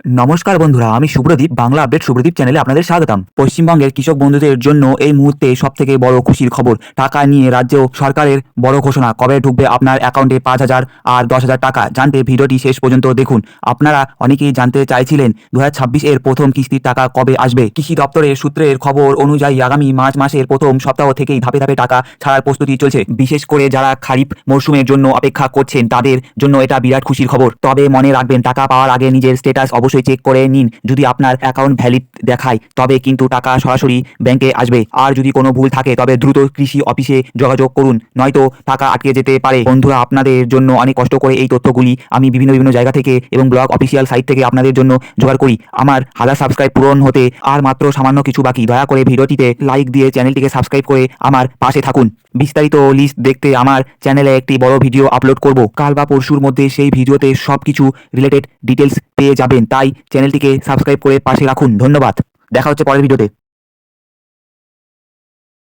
নমস্কার বন্ধুরা, আমি শুভ্রদীপ। বাংলা আপডেট শুভ্রদীপ চ্যানেলে আপনাদের স্বাগতম। পশ্চিমবঙ্গের কৃষক বন্ধুদের জন্য এই মুহূর্তে সবথেকে বড় খুশির খবর। টাকা নিয়ে রাজ্য সরকারের বড় ঘোষণা। কবে ঢুকবে আপনার অ্যাকাউন্টে 5,000 আর 10,000 টাকা? জানতে ভিডিওটি শেষ পর্যন্ত দেখুন। আপনারা অনেকেই জানতে চাইছিলেন 2026 এর প্রথম কিস্তির টাকা কবে আসবে। কৃষি দপ্তরের সূত্রের খবর অনুযায়ী আগামী মার্চ মাসের প্রথম সপ্তাহ থেকেই ধাপে ধাপে টাকা ছাড়ার প্রস্তুতি চলছে। বিশেষ করে যারা খারিফ মরশুমের জন্য অপেক্ষা করছেন তাদের জন্য এটা বিরাট খুশির খবর। তবে মনে রাখবেন, টাকা পাওয়ার আগে নিজের স্ট্যাটাস অবশ্যই চেক করে নিন। যদি আপনার অ্যাকাউন্ট ভ্যালিড দেখায় তবে কিন্তু টাকা সরাসরি ব্যাংকে আসবে। আর যদি কোনো ভুল থাকে তবে দ্রুত কৃষি অফিসে যোগাযোগ করুন, নয়তো টাকা আটকে যেতে পারে। বন্ধুরা, আপনাদের জন্য অনেক কষ্ট করে এই তথ্যগুলি আমি বিভিন্ন জায়গা থেকে এবং ব্লগ অফিসিয়াল সাইট থেকে আপনাদের জন্য জোগাড় করি। আমার 1000 সাবস্ক্রাইব পূরণ হতে আর মাত্র সামান্য কিছু বাকি। দয়া করে ভিডিওটিতে লাইক দিয়ে চ্যানেলটিকে সাবস্ক্রাইব করে আমার পাশে থাকুন। বিস্তারিত লিস্ট দেখতে আমার চ্যানেলে একটি বড় ভিডিও আপলোড করব কাল বা পরশুর মধ্যে। সেই ভিডিওতে সব কিছু রিলেটেড ডিটেলস পেয়ে যাবেন, তাই চ্যানেলটিকে সাবস্ক্রাইব করে পাশে রাখুন। ধন্যবাদ। দেখা হচ্ছে পরের ভিডিওতে।